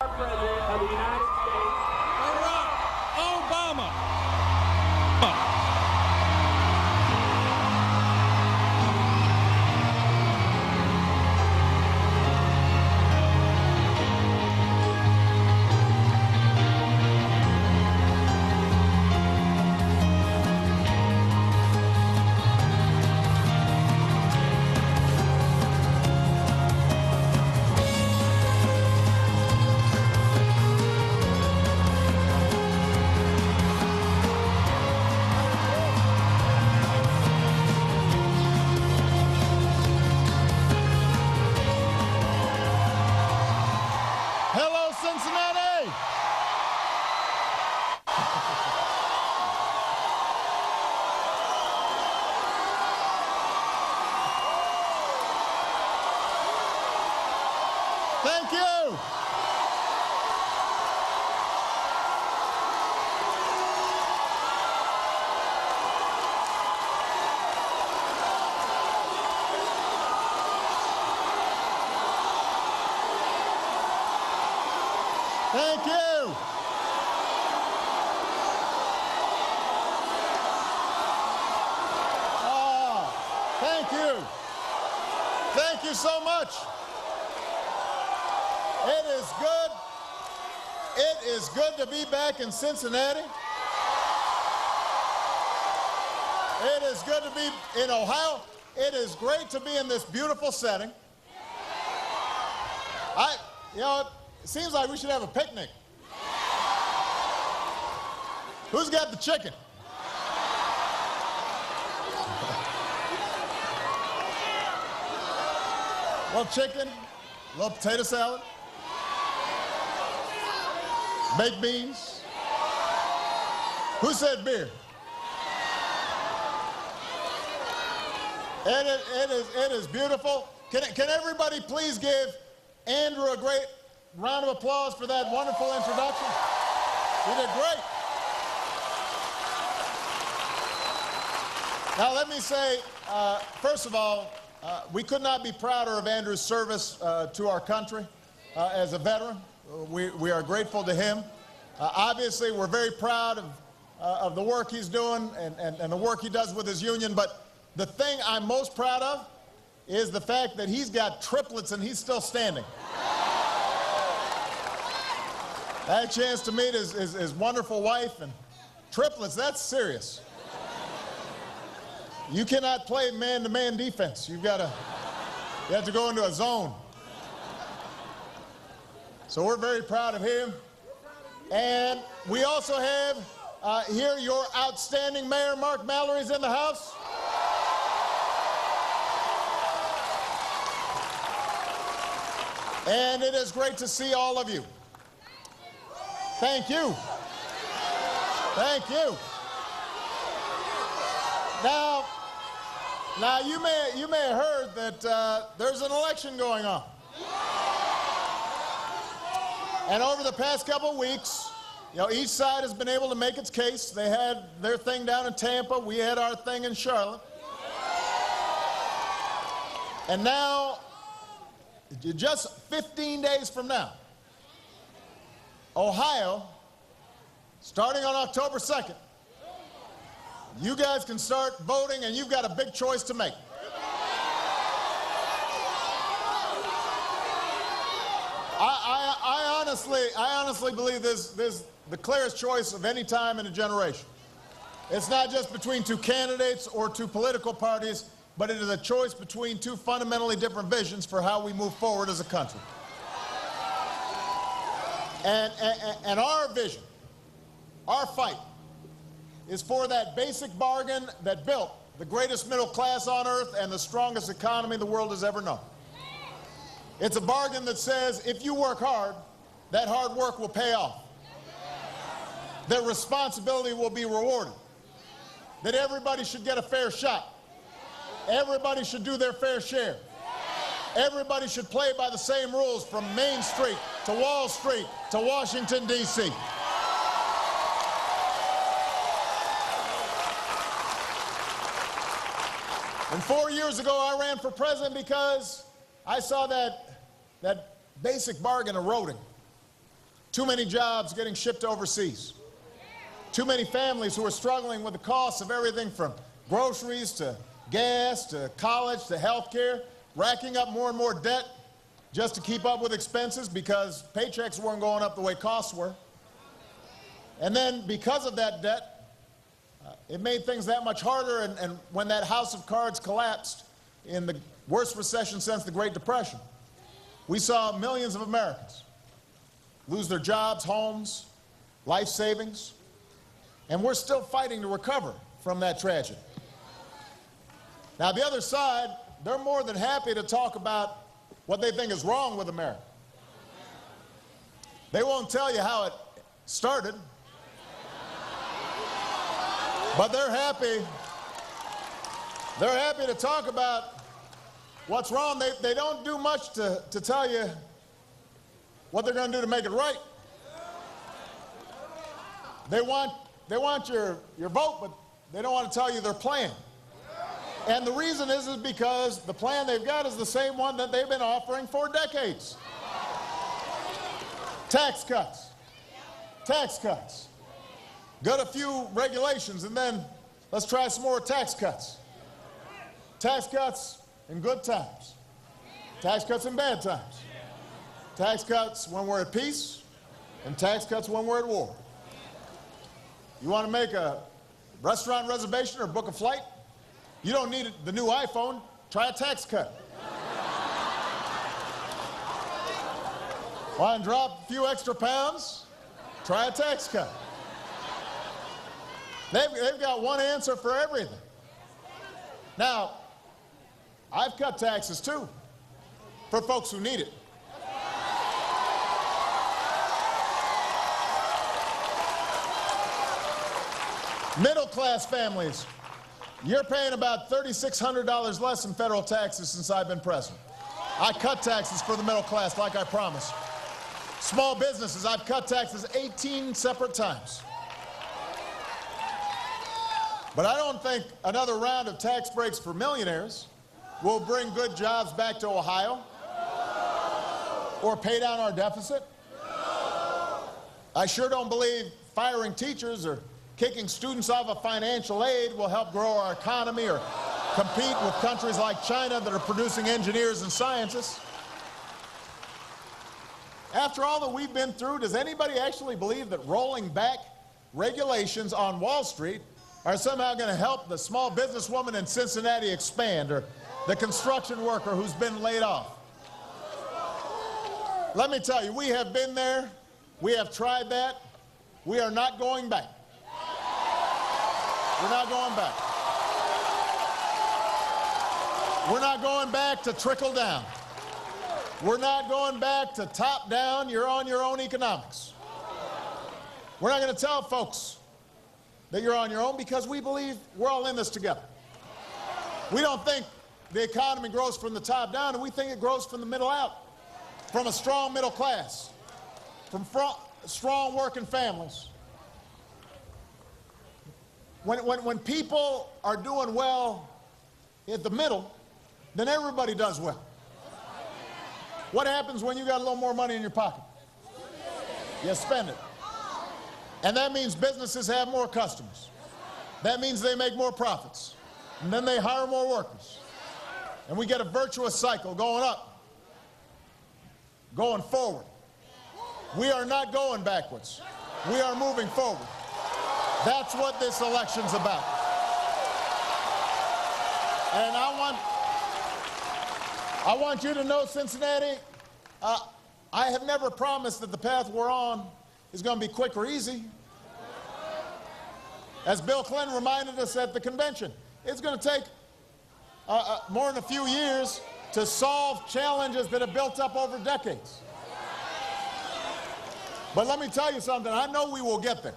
President of the United States. Barack Obama. Hello, Cincinnati! Thank you! Thank you! Thank you! Thank you so much! It is good. It is good to be back in Cincinnati. It is good to be in Ohio. It is great to be in this beautiful setting. It seems like we should have a picnic. Who's got the chicken? A little chicken, a little potato salad, baked beans. Who said beer? It is beautiful. Can everybody please give Andrew a great round of applause for that wonderful introduction? You did great. Now let me say, first of all, we could not be prouder of Andrew's service to our country as a veteran. We are grateful to him. Obviously, we're very proud of the work he's doing and the work he does with his union, but the thing I'm most proud of is the fact that he's got triplets and he's still standing. I had a chance to meet his wonderful wife, and triplets, that's serious. You cannot play man-to-man defense. You have to go into a zone. So we're very proud of him. And we also have here your outstanding mayor, Mark Mallory's in the house. And it is great to see all of you. Thank you. Thank you. Now you may have heard that there's an election going on. And over the past couple of weeks, each side has been able to make its case. They had their thing down in Tampa. We had our thing in Charlotte. And now, just 15 days from now, Ohio, starting on October 2nd, you guys can start voting, and you've got a big choice to make. I honestly believe this is the clearest choice of any time in a generation. It's not just between two candidates or two political parties, but it is a choice between two fundamentally different visions for how we move forward as a country. And our vision, our fight, is for that basic bargain that built the greatest middle class on earth and the strongest economy the world has ever known. It's a bargain that says if you work hard, that hard work will pay off. That responsibility will be rewarded. That everybody should get a fair shot. Everybody should do their fair share. Everybody should play by the same rules from Main Street to Wall Street to Washington, D.C. And 4 years ago, I ran for president because I saw that basic bargain eroding. Too many jobs getting shipped overseas. Too many families who are struggling with the costs of everything from groceries to gas to college to health care, racking up more and more debt just to keep up with expenses because paychecks weren't going up the way costs were. And then because of that debt, it made things that much harder, and when that house of cards collapsed in the worst recession since the Great Depression, we saw millions of Americans lose their jobs, homes, life savings, and we're still fighting to recover from that tragedy. Now, the other side, they're more than happy to talk about what they think is wrong with America. They won't tell you how it started, but they're happy to talk about what's wrong. They don't do much to tell you what they're going to do to make it right. They want your vote, but they don't want to tell you their plan. And the reason is because the plan they've got is the same one that they've been offering for decades. Tax cuts. Tax cuts. Got a few regulations, and then let's try some more tax cuts. Tax cuts in good times. Tax cuts in bad times. Tax cuts when we're at peace, and tax cuts when we're at war. You want to make a restaurant reservation or book a flight? You don't need the new iPhone. Try a tax cut. Want to drop a few extra pounds? Try a tax cut. They've got one answer for everything. Now, I've cut taxes too, for folks who need it. Middle-class families, you're paying about $3,600 less in federal taxes since I've been president. I cut taxes for the middle class like I promised. Small businesses, I've cut taxes 18 separate times. But I don't think another round of tax breaks for millionaires will bring good jobs back to Ohio or pay down our deficit. I sure don't believe firing teachers or kicking students off of financial aid will help grow our economy or compete with countries like China that are producing engineers and scientists. After all that we've been through, does anybody actually believe that rolling back regulations on Wall Street are somehow going to help the small businesswoman in Cincinnati expand, or the construction worker who's been laid off? Let me tell you, we have been there. We have tried that. We are not going back. We're not going back. We're not going back to trickle down. We're not going back to top down, you're on your own economics. We're not going to tell folks that you're on your own because we believe we're all in this together. We don't think the economy grows from the top down, and we think it grows from the middle out, from a strong middle class, from strong working families. When people are doing well at the middle, then everybody does well. What happens when you got a little more money in your pocket? You spend it. And that means businesses have more customers. That means they make more profits. And then they hire more workers. And we get a virtuous cycle going up, going forward. We are not going backwards. We are moving forward. That's what this election's about. And I want you to know, Cincinnati, I have never promised that the path we're on is going to be quick or easy. As Bill Clinton reminded us at the convention, it's going to take more than a few years to solve challenges that have built up over decades. But let me tell you something, I know we will get there.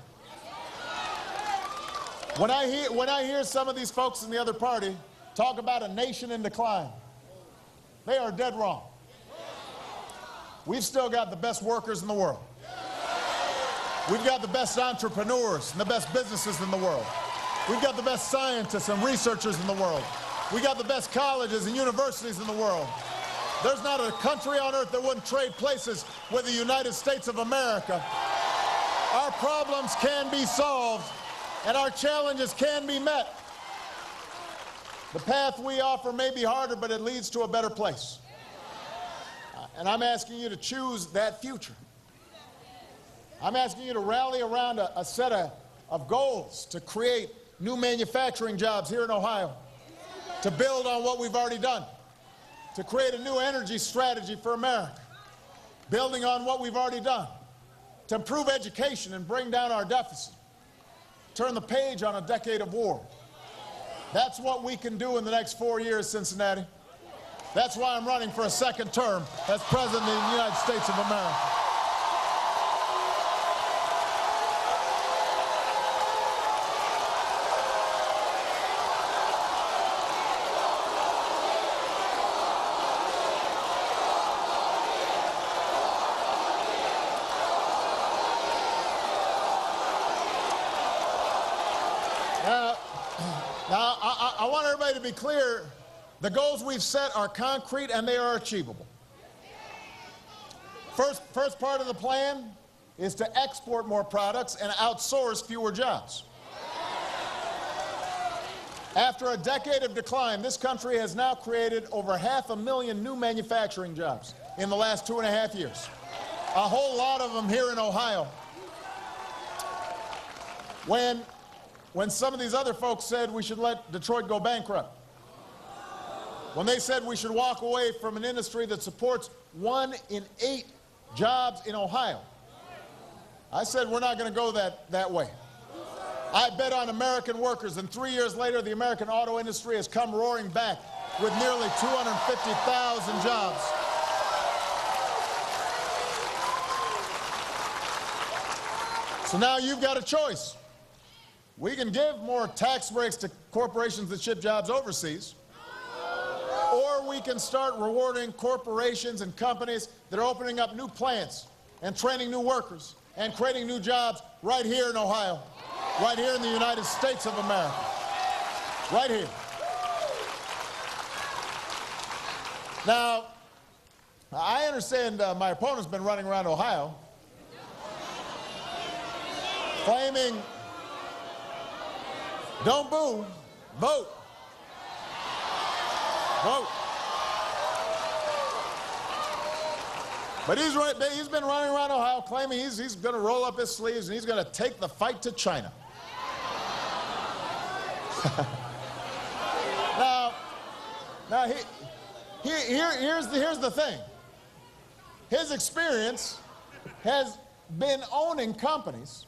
When I hear some of these folks in the other party talk about a nation in decline, they are dead wrong. We've still got the best workers in the world. We've got the best entrepreneurs and the best businesses in the world. We've got the best scientists and researchers in the world. We've got the best colleges and universities in the world. There's not a country on earth that wouldn't trade places with the United States of America. Our problems can be solved, and our challenges can be met. The path we offer may be harder, but it leads to a better place. And I'm asking you to choose that future. I'm asking you to rally around a set of goals to create new manufacturing jobs here in Ohio, to build on what we've already done, to create a new energy strategy for America, building on what we've already done, to improve education and bring down our deficit, turn the page on a decade of war. That's what we can do in the next 4 years, Cincinnati. That's why I'm running for a second term as President of the United States of America. Now, I want everybody to be clear. The goals we've set are concrete and they are achievable. First part of the plan is to export more products and outsource fewer jobs. After a decade of decline, this country has now created over 500,000 new manufacturing jobs in the last 2.5 years. A whole lot of them here in Ohio. When some of these other folks said we should let Detroit go bankrupt, when they said we should walk away from an industry that supports 1 in 8 jobs in Ohio, I said we're not going to go that way. I bet on American workers, and 3 years later the American auto industry has come roaring back with nearly 250,000 jobs. So now you've got a choice. We can give more tax breaks to corporations that ship jobs overseas, or we can start rewarding corporations and companies that are opening up new plants and training new workers and creating new jobs right here in Ohio, right here in the United States of America, right here. Now, I understand my opponent's been running around Ohio claiming, don't boo, vote. Vote. But he's been running around Ohio claiming he's going to roll up his sleeves and he's going to take the fight to China. Now here's the thing. His experience has been owning companies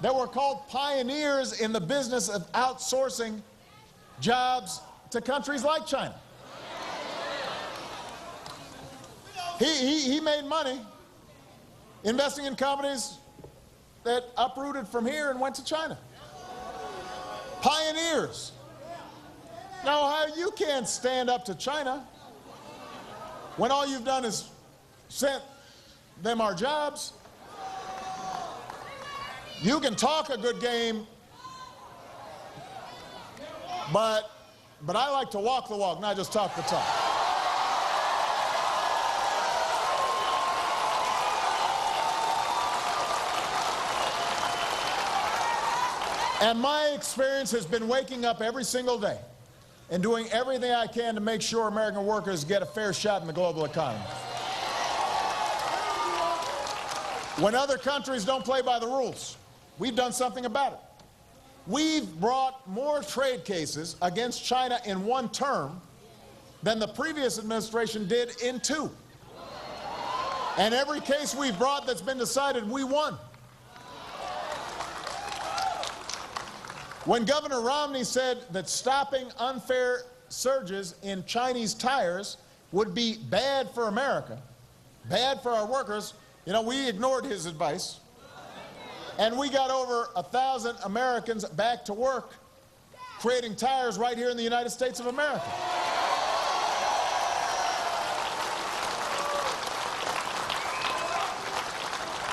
that were called pioneers in the business of outsourcing jobs to countries like China. He made money investing in companies that uprooted from here and went to China. Pioneers. Now, how you can't stand up to China when all you've done is sent them our jobs. You can talk a good game, but I like to walk the walk, not just talk the talk. And my experience has been waking up every single day and doing everything I can to make sure American workers get a fair shot in the global economy. When other countries don't play by the rules, we've done something about it. We've brought more trade cases against China in 1 term than the previous administration did in 2. And every case we've brought that's been decided, we won. When Governor Romney said that stopping unfair surges in Chinese tires would be bad for America, bad for our workers, you know, we ignored his advice. And we got over 1,000 Americans back to work creating tires right here in the United States of America.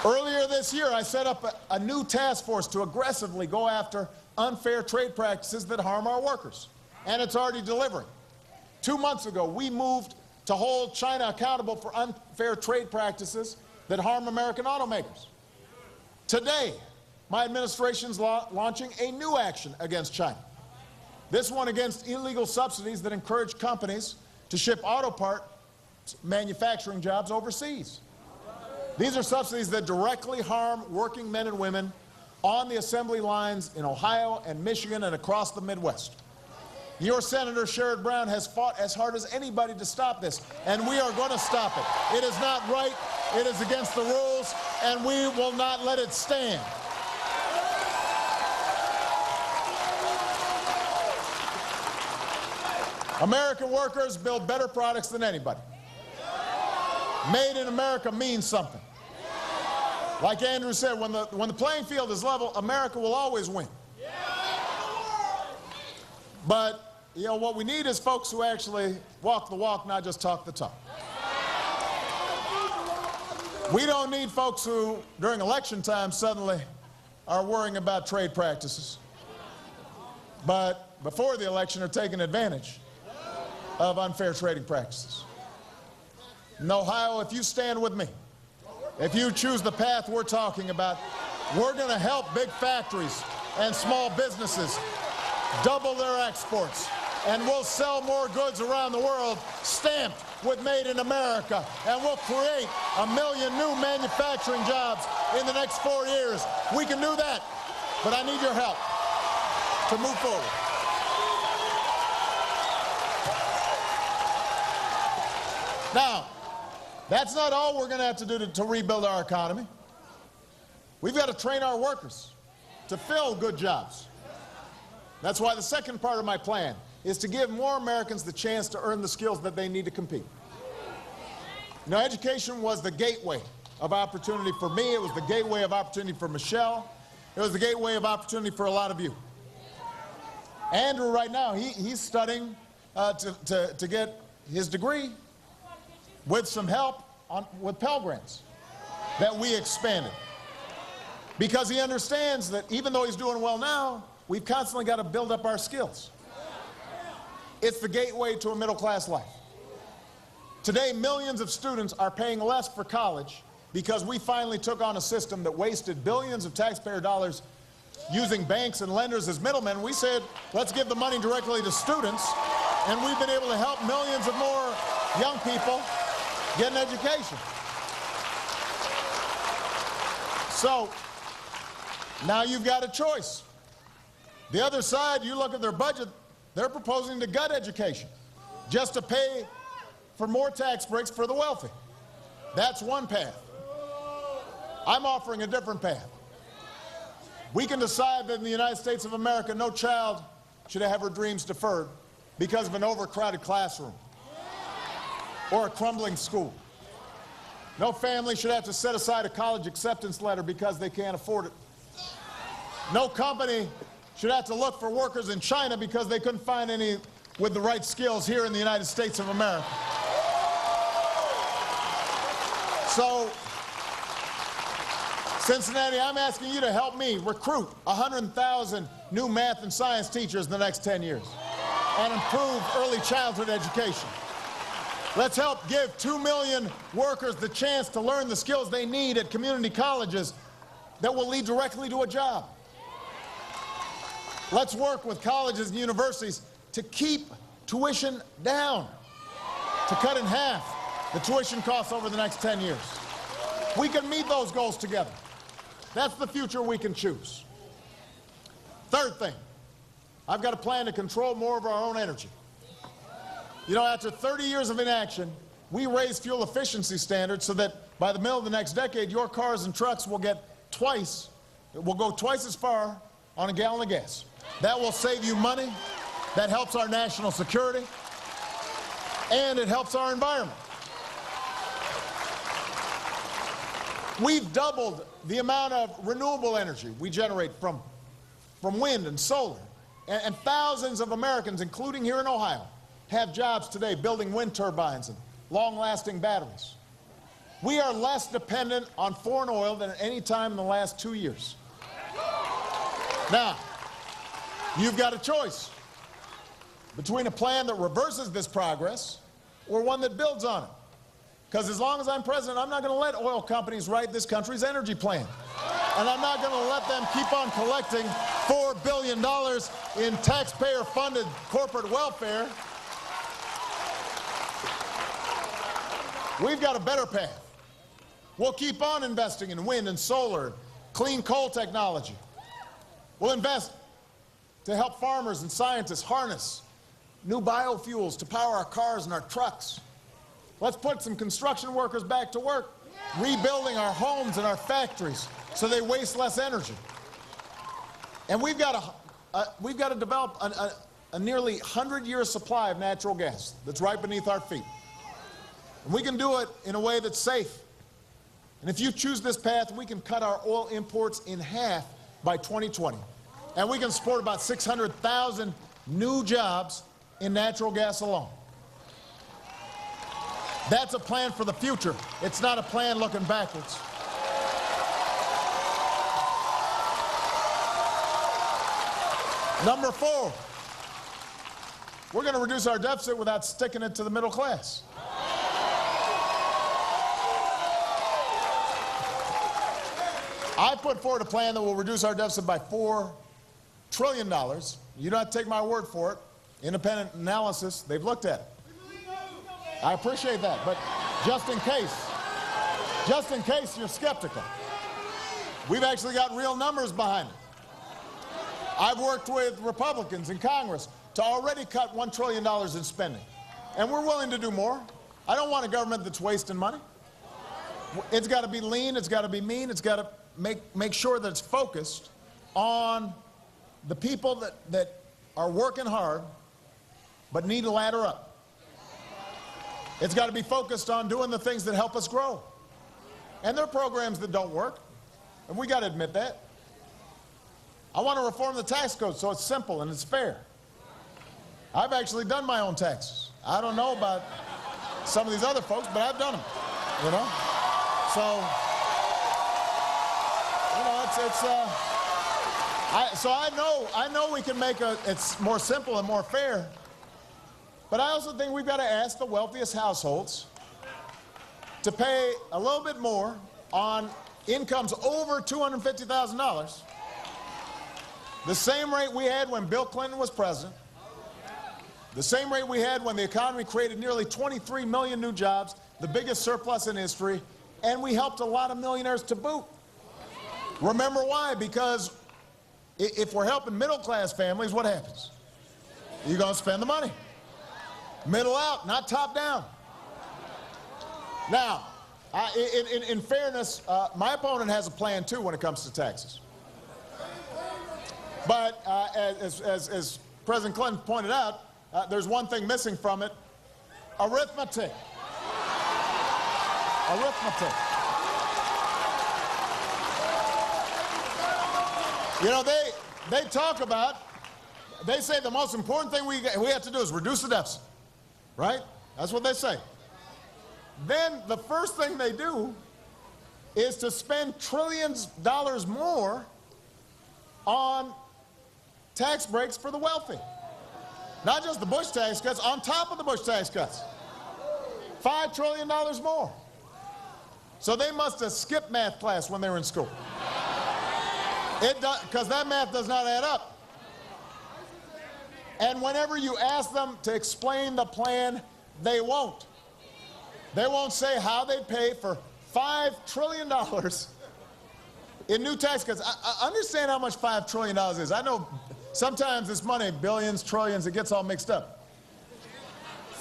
Earlier this year, I set up a new task force to aggressively go after unfair trade practices that harm our workers. And it's already delivering. 2 months ago, we moved to hold China accountable for unfair trade practices that harm American automakers. Today, my administration is launching a new action against China. This one against illegal subsidies that encourage companies to ship auto part manufacturing jobs overseas. These are subsidies that directly harm working men and women on the assembly lines in Ohio and Michigan and across the Midwest. Your Senator Sherrod Brown has fought as hard as anybody to stop this, and we are going to stop it. It is not right, it is against the rules, and we will not let it stand. American workers build better products than anybody. Made in America means something. Like Andrew said, when the playing field is level, America will always win. But, you know, what we need is folks who actually walk the walk, not just talk the talk. We don't need folks who, during election time, suddenly are worrying about trade practices, but before the election are taking advantage of unfair trading practices. In Ohio, if you stand with me, if you choose the path we're talking about, we're going to help big factories and small businesses double their exports, and we'll sell more goods around the world stamped with Made in America, and we'll create 1 million new manufacturing jobs in the next 4 years. We can do that, but I need your help to move forward. Now, that's not all we're going to have to do to rebuild our economy. We've got to train our workers to fill good jobs. That's why the second part of my plan is to give more Americans the chance to earn the skills that they need to compete. You know, education was the gateway of opportunity for me. It was the gateway of opportunity for Michelle. It was the gateway of opportunity for a lot of you. Andrew, right now, he's studying to get his degree with some help with Pell Grants that we expanded. Because he understands that even though he's doing well now, we've constantly got to build up our skills. It's the gateway to a middle-class life. Today, millions of students are paying less for college because we finally took on a system that wasted billions of taxpayer dollars using banks and lenders as middlemen. We said, let's give the money directly to students, and we've been able to help millions of more young people get an education. So, now you've got a choice. The other side, you look at their budget, they're proposing to gut education just to pay for more tax breaks for the wealthy. That's one path. I'm offering a different path. We can decide that in the United States of America, no child should have her dreams deferred because of an overcrowded classroom or a crumbling school. No family should have to set aside a college acceptance letter because they can't afford it. No company should have to look for workers in China because they couldn't find any with the right skills here in the United States of America. So, Cincinnati, I'm asking you to help me recruit 100,000 new math and science teachers in the next 10 years and improve early childhood education. Let's help give 2 million workers the chance to learn the skills they need at community colleges that will lead directly to a job. Let's work with colleges and universities to keep tuition down, to cut in half the tuition costs over the next 10 years. We can meet those goals together. That's the future we can choose. Third thing, I've got a plan to control more of our own energy. You know, after 30 years of inaction, we raised fuel efficiency standards so that by the middle of the next decade, your cars and trucks will go twice as far on a gallon of gas. That will save you money, that helps our national security, and it helps our environment. We've doubled the amount of renewable energy we generate from wind and solar, and thousands of Americans, including here in Ohio, have jobs today building wind turbines and long-lasting batteries. We are less dependent on foreign oil than at any time in the last 2 years. Now, you've got a choice between a plan that reverses this progress or one that builds on it. Because as long as I'm president, I'm not going to let oil companies write this country's energy plan. And I'm not going to let them keep on collecting $4 billion in taxpayer-funded corporate welfare. We've got a better path. We'll keep on investing in wind and solar, clean coal technology. We'll invest to help farmers and scientists harness new biofuels to power our cars and our trucks. Let's put some construction workers back to work, rebuilding our homes and our factories so they waste less energy. And we've got to develop a nearly 100-year supply of natural gas that's right beneath our feet. And we can do it in a way that's safe. And if you choose this path, we can cut our oil imports in half by 2020. And we can support about 600,000 new jobs in natural gas alone. That's a plan for the future. It's not a plan looking backwards. Number 4, we're going to reduce our deficit without sticking it to the middle class. I put forward a plan that will reduce our deficit by $4 trillion. You don't have to take my word for it. Independent analysis, they've looked at it. I appreciate that, but just in case you're skeptical, we've actually got real numbers behind it. I've worked with Republicans in Congress to already cut $1 trillion in spending, and we're willing to do more. I don't want a government that's wasting money. It's got to be lean, it's got to be mean, it's got to make sure that it's focused on the people that are working hard but need a ladder up. It's got to be focused on doing the things that help us grow. And there are programs that don't work, and we got to admit that. I want to reform the tax code so it's simple and it's fair. I've actually done my own taxes. I don't know about some of these other folks, but I've done them, you know? So, you know, I know we can make it's more simple and more fair. But I also think we've got to ask the wealthiest households to pay a little bit more on incomes over $250,000, the same rate we had when Bill Clinton was president, the same rate we had when the economy created nearly 23 million new jobs, the biggest surplus in history, and we helped a lot of millionaires to boot. Remember why? Because if we're helping middle-class families, what happens? You're going to spend the money. Middle out, not top down. Now, in fairness, my opponent has a plan too when it comes to taxes. But as President Clinton pointed out, there's one thing missing from it: arithmetic. Arithmetic. You know, they talk about, they say the most important thing we have to do is reduce the deficit. Right? That's what they say. Then the first thing they do is to spend trillions of dollars more on tax breaks for the wealthy. Not just the Bush tax cuts, on top of the Bush tax cuts. $5 trillion more. So they must have skipped math class when they were in school. Because that math does not add up. And whenever you ask them to explain the plan, they won't. They won't say how they pay for $5 trillion in new tax cuts. I understand how much $5 trillion is. I know sometimes this money, billions, trillions, it gets all mixed up.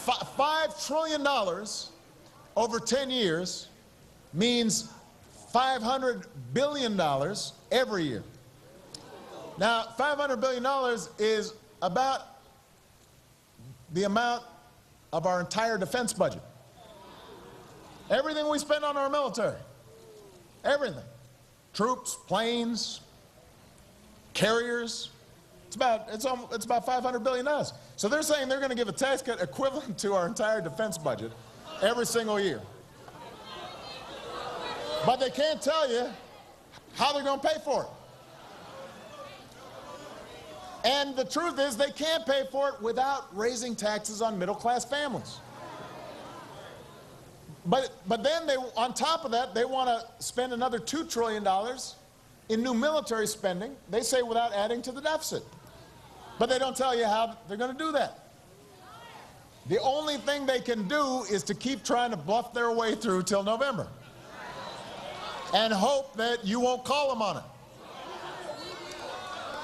$5 trillion over 10 years means $500 billion every year. Now, $500 billion is about the amount of our entire defense budget. Everything we spend on our military. Everything. Troops, planes, carriers. It's about $500 billion. So they're saying they're going to give a tax cut equivalent to our entire defense budget every single year. But they can't tell you how they're going to pay for it. And the truth is they can't pay for it without raising taxes on middle-class families. But then they, on top of that, they want to spend another $2 trillion in new military spending, they say, without adding to the deficit. But they don't tell you how they're going to do that. The only thing they can do is to keep trying to bluff their way through till November and hope that you won't call them on it.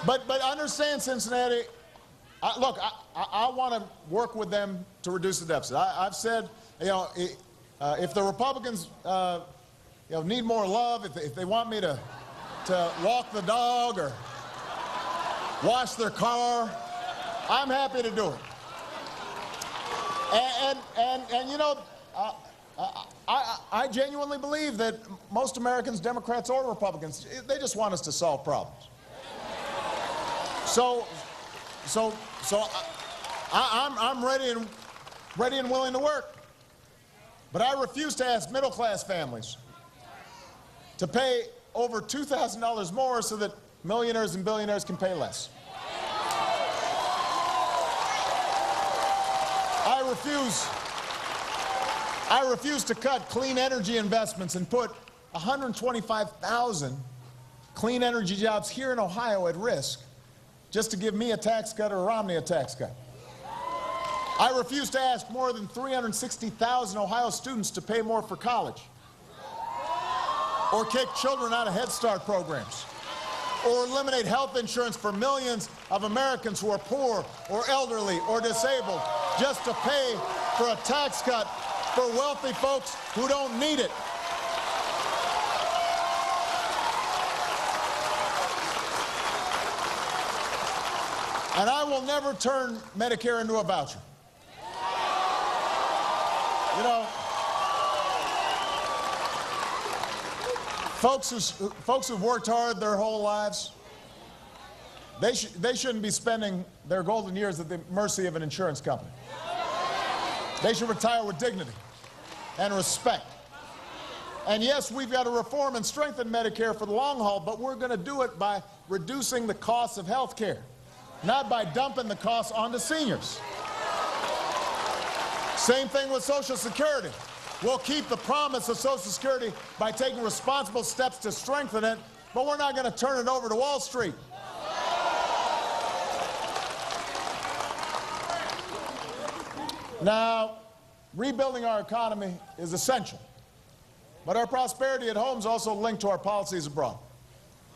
But understand, Cincinnati, look, I want to work with them to reduce the deficit. I've said, if the Republicans need more love, if they want me to walk the dog or wash their car, I'm happy to do it. And I genuinely believe that most Americans, Democrats or Republicans, they just want us to solve problems. So I'm ready and willing to work. But I refuse to ask middle-class families to pay over $2,000 more so that millionaires and billionaires can pay less. I refuse to cut clean energy investments and put 125,000 clean energy jobs here in Ohio at risk just to give me a tax cut or Romney a tax cut. I refuse to ask more than 360,000 Ohio students to pay more for college, or kick children out of Head Start programs, or eliminate health insurance for millions of Americans who are poor or elderly or disabled just to pay for a tax cut for wealthy folks who don't need it. And I will never turn Medicare into a voucher. You know, folks who've worked hard their whole lives, they shouldn't be spending their golden years at the mercy of an insurance company. They should retire with dignity and respect. And yes, we've got to reform and strengthen Medicare for the long haul, but we're going to do it by reducing the costs of health care, not by dumping the costs onto seniors. Same thing with Social Security. We'll keep the promise of Social Security by taking responsible steps to strengthen it, but we're not going to turn it over to Wall Street. Now, rebuilding our economy is essential, but our prosperity at home is also linked to our policies abroad.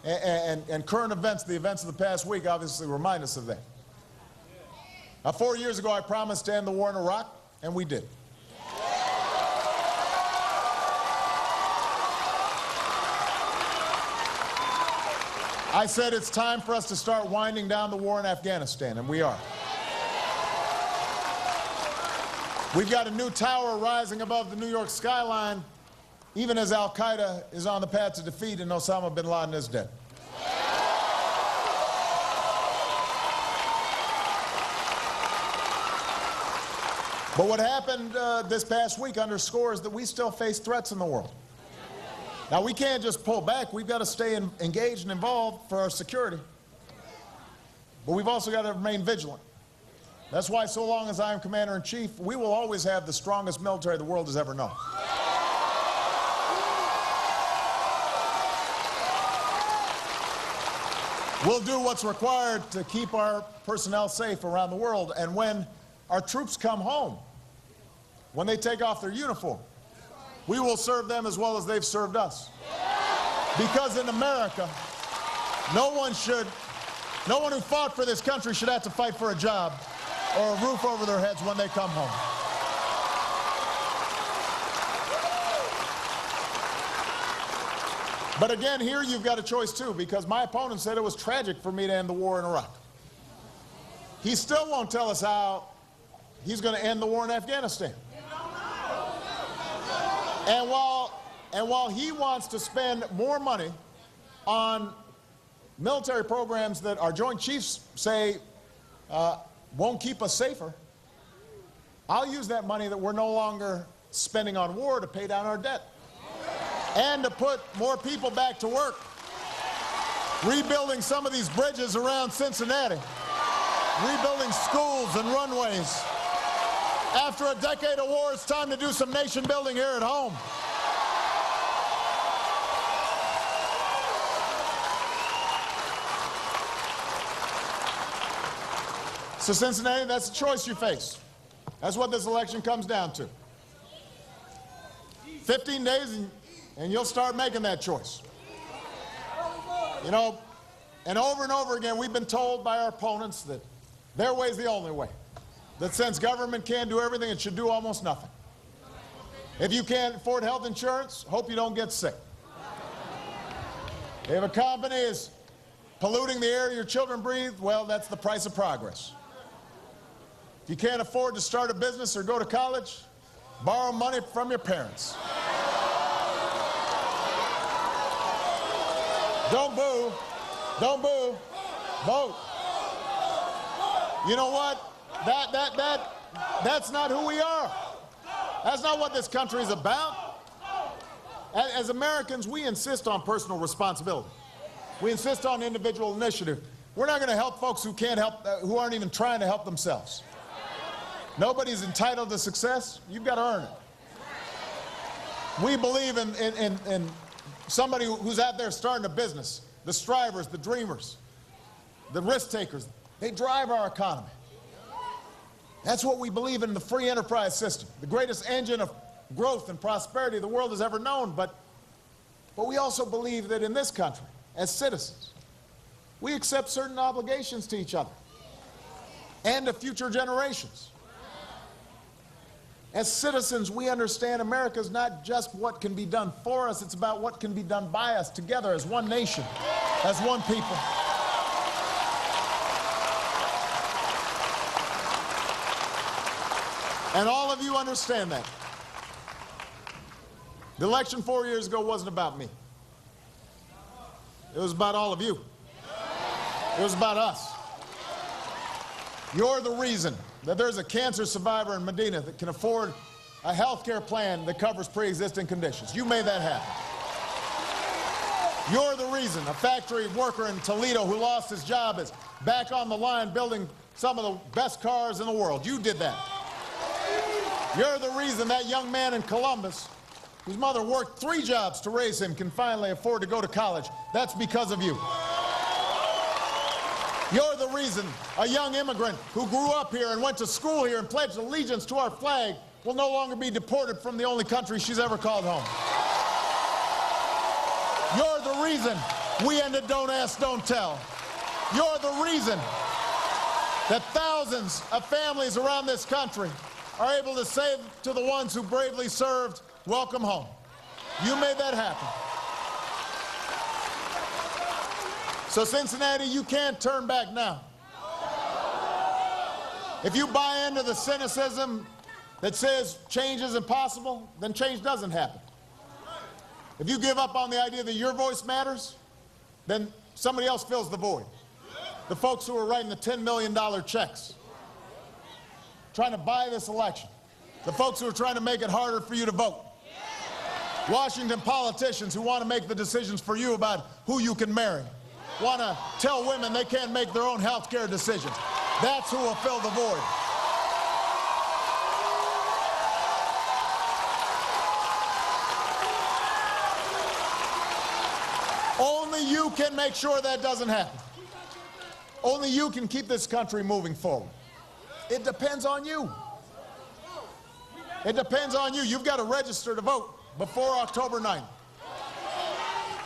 And current events, the events of the past week, obviously remind us of that. Now, 4 years ago, I promised to end the war in Iraq, and we did. I said it's time for us to start winding down the war in Afghanistan, and we are. We've got a new tower rising above the New York skyline, even as al-Qaeda is on the path to defeat and Osama bin Laden is dead. But what happened this past week underscores that we still face threats in the world. Now, we can't just pull back. We've got to stay engaged and involved for our security. But we've also got to remain vigilant. That's why, so long as I am Commander-in-Chief, we will always have the strongest military the world has ever known. We'll do what's required to keep our personnel safe around the world. And when our troops come home, when they take off their uniform, we will serve them as well as they've served us. Because in America, no one who fought for this country should have to fight for a job or a roof over their heads when they come home. But again, here you've got a choice too, because my opponent said it was tragic for me to end the war in Iraq. He still won't tell us how he's going to end the war in Afghanistan. And while he wants to spend more money on military programs that our Joint Chiefs say won't keep us safer, I'll use that money that we're no longer spending on war to pay down our debt and to put more people back to work, rebuilding some of these bridges around Cincinnati, rebuilding schools and runways, After a decade of war, it's time to do some nation building here at home. So Cincinnati, that's the choice you face. That's what this election comes down to. 15 days and you'll start making that choice. You know, and over again, we've been told by our opponents that their way is the only way. That since government can't do everything, it should do almost nothing. If you can't afford health insurance, hope you don't get sick. If a company is polluting the air your children breathe, well, that's the price of progress. If you can't afford to start a business or go to college, borrow money from your parents. Don't boo. Don't boo. Vote. You know what? That's not who we are. That's not what this country is about. As Americans, we insist on personal responsibility. We insist on individual initiative. We're not going to help folks who can't help, who aren't even trying to help themselves. Nobody's entitled to success. You've got to earn it. We believe in somebody who's out there starting a business. The strivers, the dreamers, the risk takers. They drive our economy. That's what we believe in, the free enterprise system, the greatest engine of growth and prosperity the world has ever known. But we also believe that in this country, as citizens, we accept certain obligations to each other and to future generations. As citizens, we understand America is not just what can be done for us, it's about what can be done by us together as one nation, as one people. And all of you understand that. The election 4 years ago wasn't about me. It was about all of you. It was about us. You're the reason that there's a cancer survivor in Medina that can afford a health care plan that covers pre-existing conditions. You made that happen. You're the reason a factory worker in Toledo who lost his job is back on the line building some of the best cars in the world. You did that. You're the reason that young man in Columbus, whose mother worked 3 jobs to raise him, can finally afford to go to college. That's because of you. You're the reason a young immigrant who grew up here and went to school here and pledged allegiance to our flag will no longer be deported from the only country she's ever called home. You're the reason we ended Don't Ask, Don't Tell. You're the reason that thousands of families around this country are able to say to the ones who bravely served, welcome home. You made that happen. So Cincinnati, you can't turn back now. If you buy into the cynicism that says change is impossible, then change doesn't happen. If you give up on the idea that your voice matters, then somebody else fills the void. The folks who are writing the $10 million checks, trying to buy this election. The folks who are trying to make it harder for you to vote. Washington politicians who want to make the decisions for you about who you can marry. Want to tell women they can't make their own health care decisions. That's who will fill the void. Only you can make sure that doesn't happen. Only you can keep this country moving forward. It depends on you. It depends on you. You've got to register to vote before October 9th.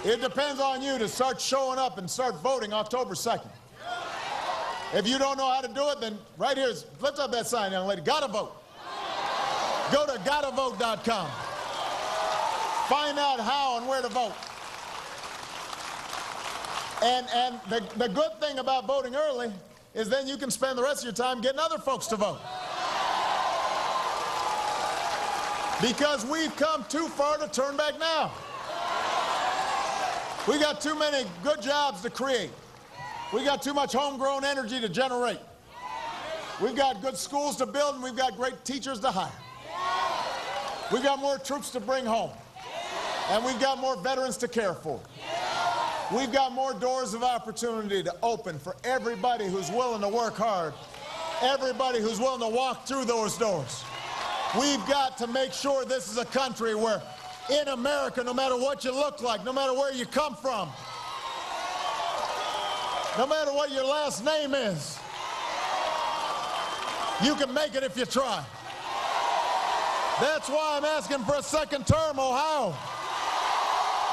It depends on you to start showing up and start voting October 2nd. If you don't know how to do it, then right here, lift up that sign, young lady. Gotta vote. Go to gottavote.com. Find out how and where to vote. And the good thing about voting early is then you can spend the rest of your time getting other folks to vote. Because we've come too far to turn back now. We got too many good jobs to create. We got too much homegrown energy to generate. We've got good schools to build, and we've got great teachers to hire. We've got more troops to bring home. And we've got more veterans to care for. We've got more doors of opportunity to open for everybody who's willing to work hard. Everybody who's willing to walk through those doors. We've got to make sure this is a country where in America, no matter what you look like, no matter where you come from, no matter what your last name is, you can make it if you try. That's why I'm asking for a second term, Ohio.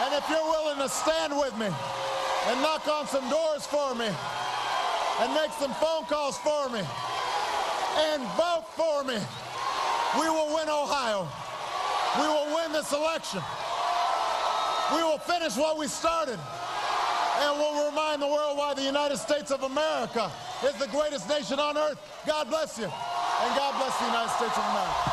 And if you're willing to stand with me and knock on some doors for me and make some phone calls for me and vote for me, we will win Ohio. We will win this election. We will finish what we started. And we'll remind the world why the United States of America is the greatest nation on earth. God bless you. And God bless the United States of America.